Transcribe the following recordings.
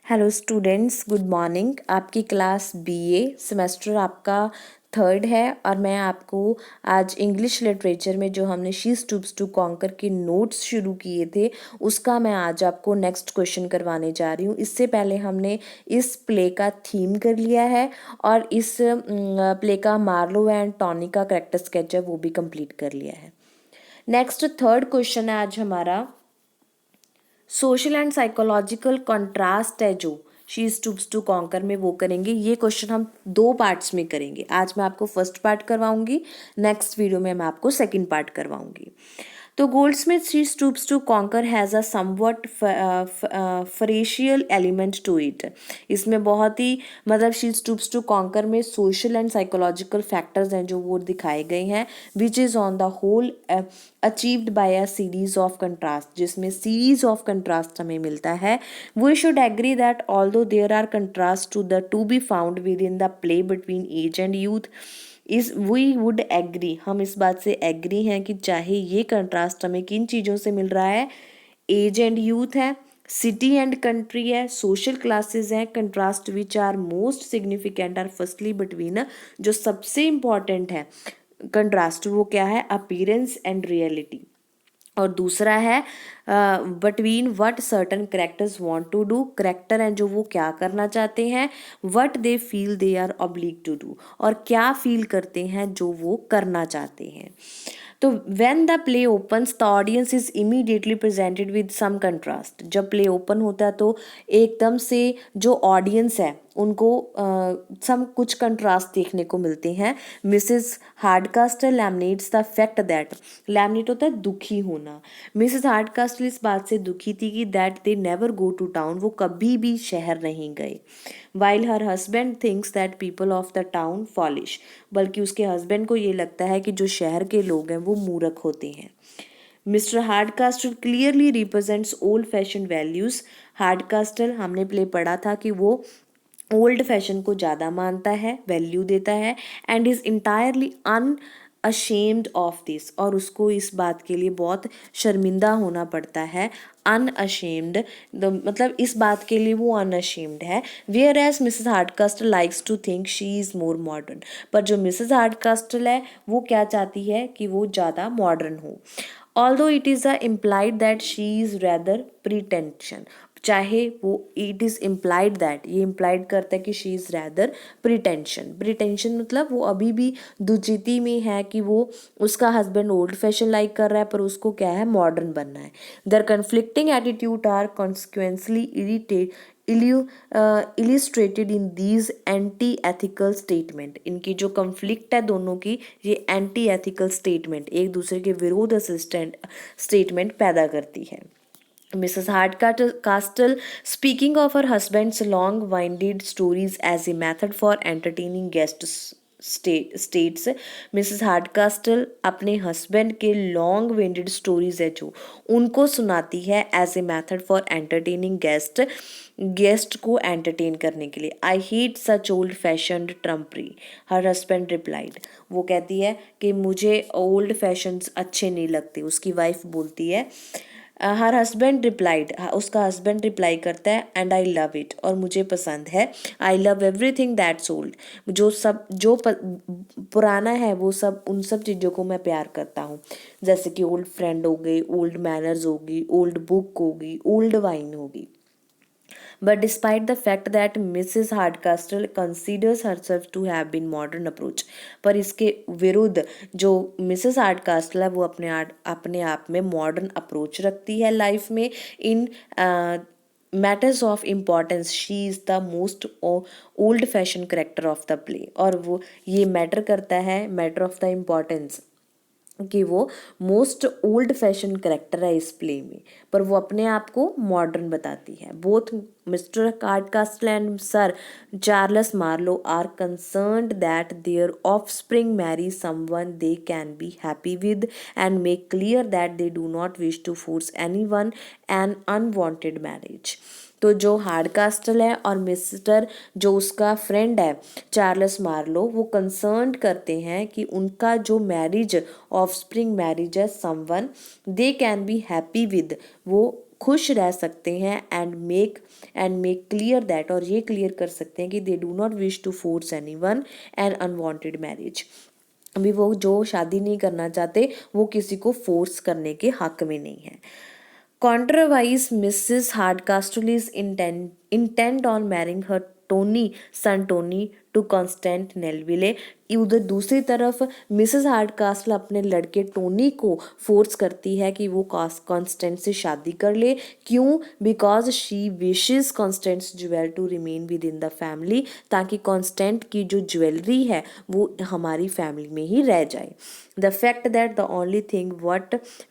Hello students, good morning. आपकी class BA semester आपका third है और मैं आपको आज इंग्लिश लिटरेचर में जो हमने शी स्टूप्स टू कॉन्कर के नोट्स शुरू किए थे उसका मैं आज आपको नेक्स्ट क्वेश्चन करवाने जा रही हूँ। इससे पहले हमने इस प्ले का थीम कर लिया है और इस प्ले का मार्लो एंड टॉनी का कैरेक्टर स्केच है वो भी कंप्लीट कर लिया है। नेक्स्ट थर्ड क्वेश्चन है आज हमारा सोशल एंड साइकोलॉजिकल कंट्रास्ट है जो शी स्टूप्स टू कॉन्कर में वो करेंगे। ये क्वेश्चन हम दो पार्ट्स में करेंगे। आज मैं आपको फर्स्ट पार्ट करवाऊंगी, नेक्स्ट वीडियो में मैं आपको सेकंड पार्ट करवाऊंगी। तो Goldsmith She Stoops to Conquer has a somewhat farcical element to it. इसमें बहुत ही मतलब शी स्टूप्स टू कॉन्कर में सोशल एंड साइकोलॉजिकल फैक्टर्स हैं जो वो दिखाए गए हैं, which is on the whole achieved by a series of contrast, जिसमें सीरीज ऑफ कंट्रास्ट हमें मिलता है। We should agree that although there are contrast to the to be found within the play between age and youth is we would agree, हम इस बात से agree हैं कि चाहे ये कंट्रास्ट हमें किन चीज़ों से मिल रहा है, एज एंड यूथ है, सिटी एंड कंट्री है, सोशल क्लासेस हैं, contrast which are most significant are firstly between, जो सबसे इम्पॉर्टेंट है कंट्रास्ट वो क्या है, अपीयरेंस एंड रियलिटी, और दूसरा है between what certain characters want to do, character हैं जो वो क्या करना चाहते हैं, what they feel they are oblige to do, और क्या फील करते हैं जो वो करना चाहते हैं। तो when the play opens the audience is immediately presented with some contrast. जब प्ले ओपन होता है तो एकदम से जो ऑडियंस है उनको सम कुछ कंट्रास्ट देखने को मिलते हैं। Mrs Hardcastle laminates the fact that, laminate होता है दुखी होना, मिसेस हार्डकास्टर इस बात से दुखी थी कि that they never go to town, वो कभी भी शहर नहीं गए। While her husband thinks that people of the town foolish, बल्कि उसके हस्बैंड को ये लगता है कि जो शहर के लोग हैं वो मूर्ख होते हैं। Mr Hardcastle clearly represents old fashion values. Hardcastle हमने प्ले पढ़ा था कि वो ओल्ड फैशन को ज़्यादा मानता है, वैल्यू देता है, and is entirely unashamed of this, और उसको इस बात के लिए बहुत शर्मिंदा होना पड़ता है। अनअशेम्ड मतलब इस बात के लिए वो अनअशेम्ड है। Whereas Mrs Hardcastle likes to think she is more modern, पर जो मिसेस हार्डकास्टल है वो क्या चाहती है कि वो ज़्यादा मॉडर्न हो। Although it is a implied that she is rather pretension, चाहे वो इट इज़ इम्प्लाइड दैट, ये इम्प्लाइड करता है कि she is rather pretension. Pretension मतलब वो अभी भी दुचिती में है कि वो उसका हस्बैंड ओल्ड फैशन लाइक कर रहा है पर उसको क्या है, मॉडर्न बनना है। Their conflicting attitude are consequently illustrated in these antithetical statement. इनकी जो कन्फ्लिक्ट है दोनों की, ये एंटी एथिकल स्टेटमेंट, एक दूसरे के विरोध स्टेटमेंट पैदा करती है। Mrs. Hardcastle, speaking of her husband's long-winded stories as a method for entertaining guests, states Mrs Hardcastle अपने हस्बैंड के लॉन्ग विंडेड स्टोरीज है जो उनको सुनाती है as a method for entertaining guest को एंटरटेन करने के लिए। I hate such old fashioned trumpery, her husband replied, वो कहती है कि मुझे ओल्ड फैशंस अच्छे नहीं लगते, उसकी वाइफ बोलती है। हर हस्बैंड रिप्लाइड, उसका हस्बैंड रिप्लाई करता है एंड आई लव इट, और मुझे पसंद है। I love everything that's old, पुराना है वो सब, उन सब चीज़ों को मैं प्यार करता हूँ, जैसे कि ओल्ड फ्रेंड हो गई, ओल्ड मैनर्स होगी, ओल्ड बुक होगी, ओल्ड वाइन होगी। But despite the fact that Mrs. Hardcastle considers herself to have been modern approach, पर इसके विरुद्ध जो मिसेस हार्डकास्टल है वो अपने आप में मॉडर्न अप्रोच रखती है लाइफ में। In matters of importance she is the most old fashion character of the play, और वो ये मैटर करता है, मैटर ऑफ द इम्पॉर्टेंस, कि वो मोस्ट ओल्ड फैशन करेक्टर है इस प्ले में, पर वो अपने आप को मॉडर्न बताती है। Both Mr Hardcastle and Sir Charles Marlow are concerned that their offspring marry someone they can be happy with and make clear that they do not wish to force anyone an unwanted marriage. तो जो हार्डकास्टल है और mister जो उसका friend है Charles Marlowe, वो concerned करते हैं कि उनका जो मैरिज ऑफस्प्रिंग मैरिज है someone they can be happy with, वो खुश रह सकते हैं एंड मेक क्लियर दैट, और ये क्लियर कर सकते हैं कि they do not wish to force anyone an unwanted marriage. अभी वो जो शादी नहीं करना चाहते वो किसी को फोर्स करने के हक में नहीं है। Contrawise, Mrs. Hardcastle is intent on marrying her Tony, son Tony, to Constant Nelville। उधर दूसरी तरफ मिसेस हार्डकास्टल अपने लड़के टोनी को फोर्स करती है कि वो कॉन्स्टेंट से शादी कर ले। क्यों? Because she wishes Constance's jewel to remain within the family, ताकि कॉन्स्टेंट की जो ज्वेलरी है वो हमारी फैमिली में ही रह जाए। The fact that the only thing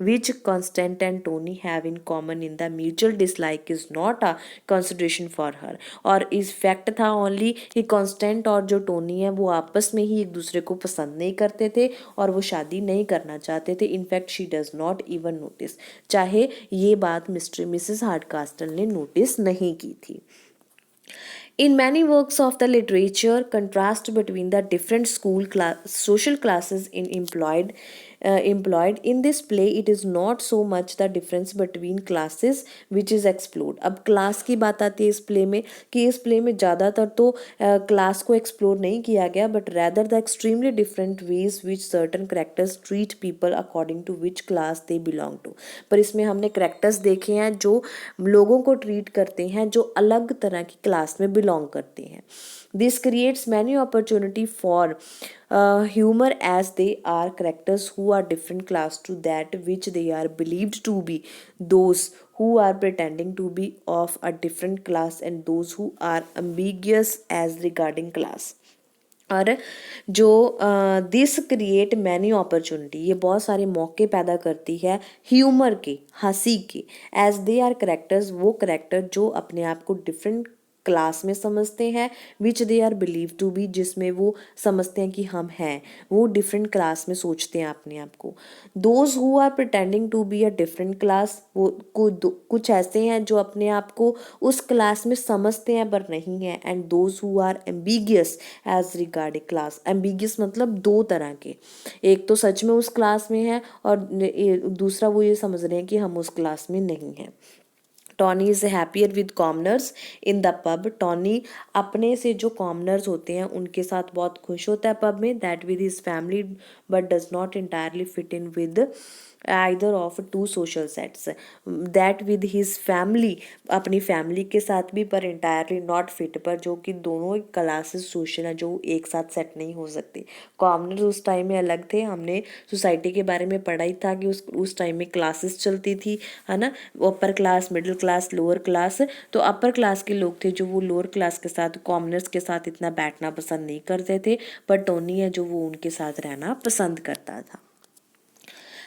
which Constant and Tony have in common in the mutual dislike is not a consideration for her। और इस फैक्ट था ओनली कि कॉन्स्टेंट और जो टोनी है वो आपस में ही एक दूसरे को पसंद नहीं करते थे और वो शादी नहीं करना चाहते थे। In fact she does not even notice, चाहे ये बात मिसेस हार्डकास्टल ने नोटिस नहीं की थी। In many works of the literature, contrast between the different social classes employed in this play, it is not so much the difference between classes which is explored। अब class की बात आती है इस प्ले में कि इस प्ले में ज़्यादातर तो क्लास को एक्सप्लोर नहीं किया गया, but rather the extremely different ways which certain characters treat people according to which class they belong to. पर इसमें हमने करेक्टर्स देखे हैं जो लोगों को ट्रीट करते हैं जो अलग तरह की क्लास में बिलोंग करते हैं। This creates many opportunity for humor as they are characters who are different class to that which they are believed to be, those who are pretending to be of a different class, and those who are ambiguous as regarding class। और जो this create many opportunity, ये बहुत सारे मौके पैदा करती है humour के, हंसी के। एज दे आर करेक्टर्स, वो करेक्टर जो अपने आप को डिफरेंट क्लास में समझते हैं, which they are believe to be, जिसमें वो समझते हैं कि हम हैं, वो डिफरेंट क्लास में सोचते हैं अपने आप को। Those who are pretending to be a different class, वो कुछ ऐसे हैं जो अपने आप को उस क्लास में समझते हैं पर नहीं है। And those who are ambiguous as regarding class, ambiguous मतलब दो तरह के, एक तो सच में उस क्लास में है और दूसरा वो ये समझ रहे हैं कि हम उस क्लास में नहीं हैं। Tony is happier with commoners in the pub, Tony अपने से जो कॉमनर्स होते हैं उनके साथ बहुत खुश होता है पब में। That with his family but does not entirely fit in with either of two social sets। that with his family, अपनी फैमिली के साथ भी, पर entirely not fit, पर जो कि दोनों क्लासेस सोशल हैं जो एक साथ सेट नहीं हो सकते। कॉमनर्स उस टाइम में अलग थे, हमने सोसाइटी के बारे में पढ़ा ही था कि उस टाइम में क्लासेस चलती थी, है ना, upper class, middle class, lower class. तो अपर क्लास के लोग थे जो वो लोअर क्लास के साथ, कॉमनर्स के साथ इतना बैठना पसंद नहीं करते थे, पर टोनी है जो वो उनके साथ रहना पसंद करता था।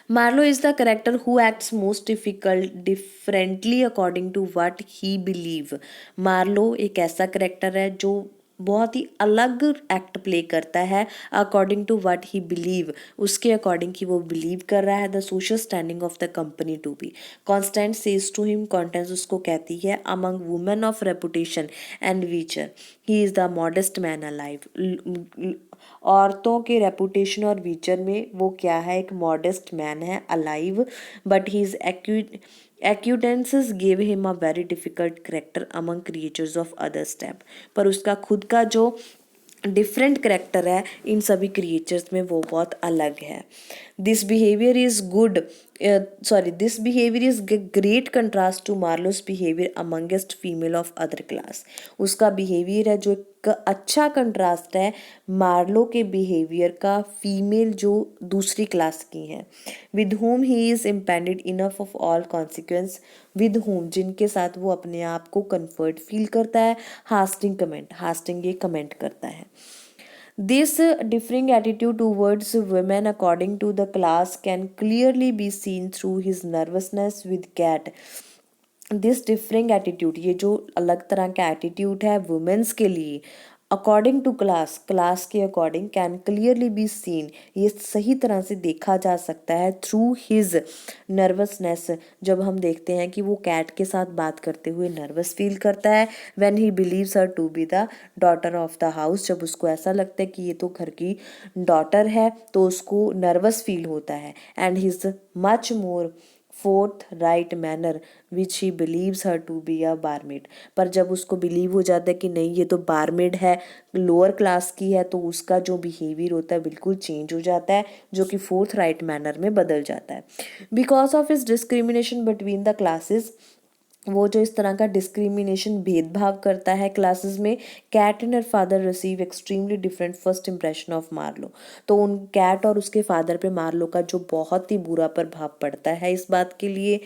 Marlowe is the character who acts most differently according to what he believe। Marlow एक ऐसा करेक्टर है जो बहुत ही अलग एक्ट प्ले करता है according to what he believe, उसके अकॉर्डिंग कि वो बिलीव कर रहा है the social standing of the company to be. Constance says to him, Constance उसको कहती है, among women of reputation and वीचर he is the modest man alive. औरतों के रेपुटेशन और वीचर में वो क्या है, एक मॉडेस्ट मैन है alive, but he is acquaintances gave him a very difficult character among creatures of other step। पर उसका खुद का जो डिफरेंट करेक्टर है इन सभी क्रिएचर्स में वो बहुत अलग है। This behaviour is great contrast to Marlow's behaviour amongst female of other class. उसका बिहेवियर है जो एक अच्छा कंट्रास्ट है मार्लो के बिहेवियर का फीमेल जो दूसरी क्लास की हैं। With whom he is impudent enough of all consequence, with whom जिनके साथ वो अपने आप को कंफर्ट फील करता है। हास्टिंग ये कमेंट करता है। This differing attitude towards women according to the class can clearly be seen through his nervousness with Cat। This differing attitude, ये जो अलग तरह का एटीट्यूड है वुमेन्स के लिए अकॉर्डिंग टू क्लास, क्लास के according, can clearly be seen, ये सही तरह से देखा जा सकता है थ्रू हिज नर्वसनेस, जब हम देखते हैं कि वो कैट के साथ बात करते हुए नर्वस फील करता है। When he believes her to be the daughter of the house, जब उसको ऐसा लगता है कि ये तो घर की डॉटर है तो उसको नर्वस फील होता है। And his much more forthright manner which he believes her to be a barmaid. पर जब उसको बिलीव हो जाता है कि नहीं ये तो बारमेड है, लोअर क्लास की है, तो उसका जो बिहेवियर होता है बिल्कुल चेंज हो जाता है, जो कि फोर्थ राइट मैनर में बदल जाता है। बिकॉज ऑफ इस डिस्क्रिमिनेशन बिटवीन द क्लासेस, वो जो इस तरह का डिस्क्रिमिनेशन भेदभाव करता है क्लासेस में, Kate and her father receive extremely different first impression of Marlow. तो उन कैट और उसके फादर पे मार्लो का जो बहुत ही बुरा प्रभाव पड़ता है इस बात के लिए।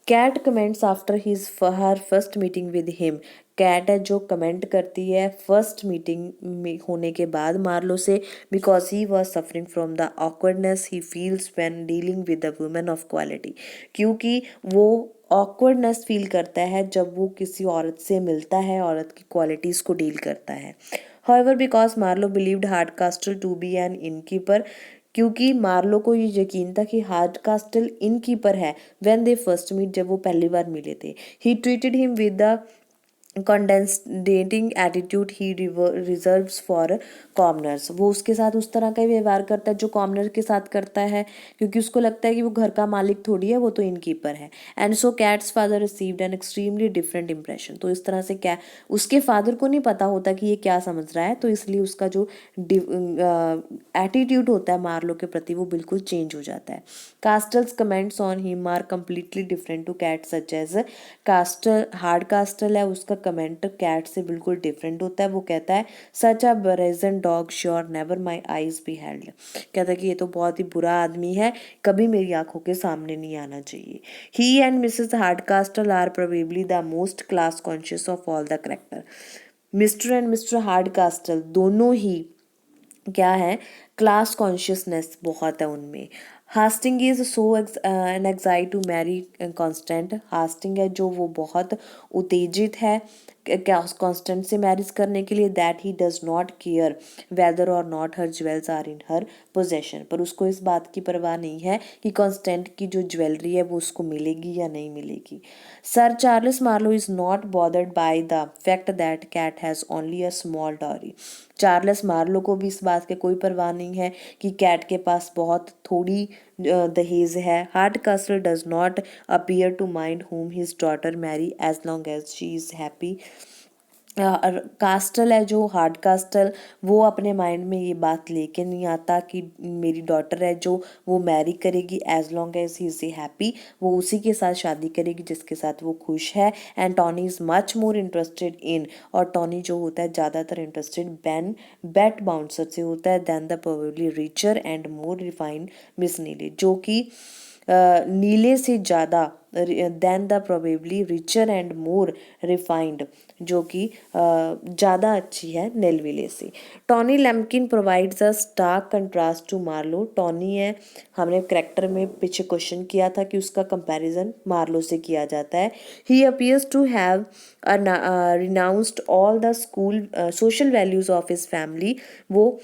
Kate comments after his her first meeting with him. Kate है जो कमेंट करती है फर्स्ट मीटिंग में होने के बाद मार्लो से, because he was suffering from the awkwardness he feels when dealing with the women of quality. क्योंकि वो ऑकवर्डनेस फील करता है जब वो किसी औरत से मिलता है, औरत की क्वालिटीज़ को डील करता है। However, because Marlowe believed Hardcastle to be an innkeeper, क्योंकि मार्लो को ये यकीन था कि हार्डकास्टल इनकीपर है, व्हेन दे फर्स्ट मीट, जब वो पहली बार मिले थे, he treated him with the condescending attitude he reserves for commoners. वो उसके साथ उस तरह का ही व्यवहार करता है जो कॉमनर के साथ करता है, क्योंकि उसको लगता है कि वो घर का मालिक थोड़ी है, वो तो इनकीपर है। And so cats father received an extremely different impression. तो इस तरह से क्या उसके फादर को नहीं पता होता कि ये क्या समझ रहा है, तो इसलिए उसका जो एटीट्यूड होता है मार्लो के प्रति वो बिल्कुल चेंज हो जाता है। Castle's comments on him are completely different to Kate such as Castle. Hardcastle है उसका कमेंट कैट से बिल्कुल डिफरेंट होता है। वो कहता है such a brazen dog sure never my eyes beheld. कहता है कि ये तो बहुत ही बुरा आदमी है, कभी मेरी आंखों के सामने नहीं आना चाहिए। He and Mrs Hardcastle are probably the most class conscious of all the character. Mister and mister Hardcastle दोनों ही क्या है, क्लास कॉन्शियसनेस बहुत है उनमें। Hasting is so an excite to marry Constance. Hasting है जो वो बहुत उत्तेजित है कॉन्स्टेंट से मैरिज करने के लिए, that he does not care whether or not her jewels are in her possession. पर उसको इस बात की परवाह नहीं है कि कॉन्स्टेंट की जो ज्वेलरी है वो उसको मिलेगी या नहीं मिलेगी। Sir Charles Marlow is not bothered by the fact that Kate has only a small dowry. Charles Marlow को भी इस बात की कोई परवाह नहीं है कि कैट के पास बहुत थोड़ी दहेज है। Hardcastle does not appear to mind whom his daughter marry as long as she is happy। कास्टल है जो हार्ड कास्टल, वो अपने माइंड में ये बात लेके नहीं आता कि मेरी डॉटर है जो वो मैरी करेगी as long as he is happy, वो उसी के साथ शादी करेगी जिसके साथ वो खुश है। And Tony is much more interested in, और टॉनी जो होता है ज़्यादातर इंटरेस्टेड बेट बाउंसर से होता है then the probably richer and more refined Miss Neville, जो कि नीले से ज़्यादा then the probably richer and more refined, जो कि ज़्यादा अच्छी है नेलविले से। Tony Lumpkin provides a stark contrast to Marlow. Tony है, हमने करेक्टर में पीछे क्वेश्चन किया था कि उसका कंपैरिजन मार्लो से किया जाता है। He appears to have renounced all the school social values of his family. वो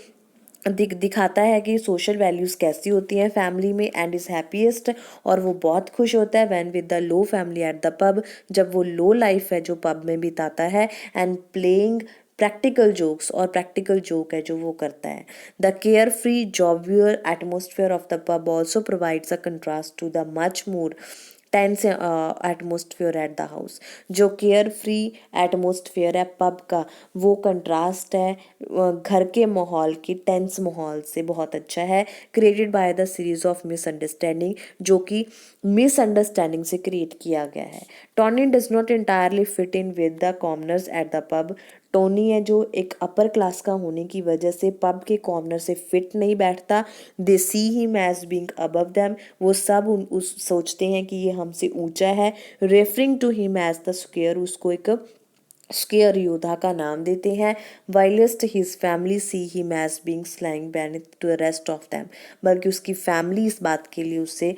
दिखाता है कि सोशल वैल्यूज़ कैसी होती हैं फैमिली में, एंड इज़ हैप्पीएस्ट, और वो बहुत खुश होता है when with the low family at the pub, जब वो लो लाइफ है जो पब में बिताता है, एंड प्लेइंग प्रैक्टिकल जोक्स, और प्रैक्टिकल जोक है जो वो करता है। The carefree jovial atmosphere of the pub also provides a contrast to the much more tense atmosphere at the house. जो केयर फ्री एटमोसफियर है पब का, वो कंट्रास्ट है घर के माहौल की टेंस माहौल से बहुत अच्छा है। Created by the series of misunderstanding, जो कि मिसअंडरस्टैंडिंग से क्रिएट किया गया है। Tony does not entirely fit in with the commoners at the pub. Tony है जो एक अपर क्लास का होने की वजह से पब के कॉर्नर से फिट नहीं बैठता। They see him as being above them, वो सब उस सोचते हैं कि ये हमसे ऊंचा है। Referring to him as the squire, उसको एक स्केयर योद्धा का नाम देते हैं। Whilst his family see him as being slang beneath to the rest of them, बल्कि उसकी फैमिली इस बात के लिए उससे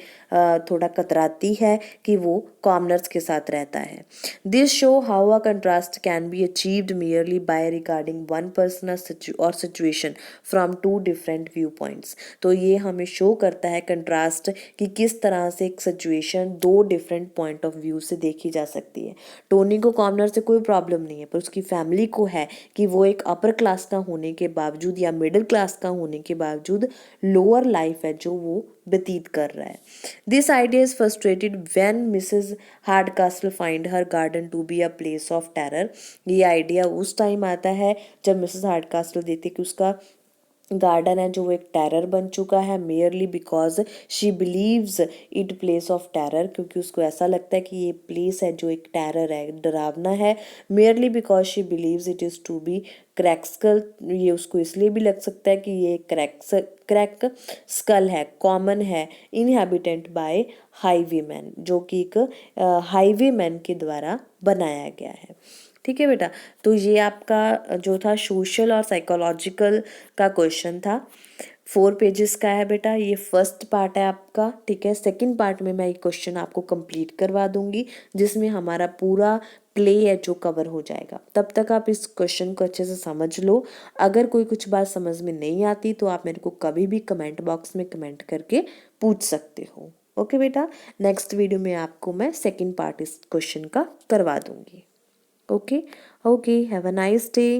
थोड़ा कतराती है कि वो कॉमनर्स के साथ रहता है। This show how a contrast can be achieved merely by regarding one person or situation from two different viewpoints. तो ये हमें शो करता है कंट्रास्ट कि किस तरह से एक सिचुएशन दो डिफरेंट पॉइंट ऑफ व्यू से देखी जा सकती है। टोनी को कॉमनर से कोई प्रॉब्लम प्रॉब्लम नहीं है, पर उसकी फैमिली को है कि वो एक अपर क्लास का होने के बावजूद या मिडिल क्लास का होने के बावजूद लोअर लाइफ है जो वो व्यतीत कर रहा है। This idea is frustrated when Mrs Hardcastle find her garden to be a place of terror. ये आइडिया उस टाइम आता है जब मिसेस हार्डकास्टल देखती है कि उसका गार्डन है जो वो एक टेरर बन चुका है, merely because she believes it place of terror, क्योंकि उसको ऐसा लगता है कि ये प्लेस है जो एक टेरर है, डरावना है। Merely because she believes it is to be Crackskull, ये उसको इसलिए भी लग सकता है कि ये क्रैक स्कल है, कॉमन है, इनहेबिटेंट बाय हाईवेमैन, जो कि एक हाईवेमैन के द्वारा बनाया गया है। ठीक है बेटा, तो ये आपका जो था सोशल और साइकोलॉजिकल का क्वेश्चन था। 4 पेजेस का है बेटा, ये फर्स्ट पार्ट है आपका। ठीक है, सेकंड पार्ट में मैं ये क्वेश्चन आपको कंप्लीट करवा दूंगी जिसमें हमारा पूरा प्ले है जो कवर हो जाएगा। तब तक आप इस क्वेश्चन को अच्छे से समझ लो। अगर कोई कुछ बात समझ में नहीं आती तो आप मेरे को कभी भी कमेंट बॉक्स में कमेंट करके पूछ सकते हो। ओके बेटा, नेक्स्ट वीडियो में आपको मैं सेकंड पार्ट इस क्वेश्चन का करवा दूंगी। Okay, okay, have a nice day.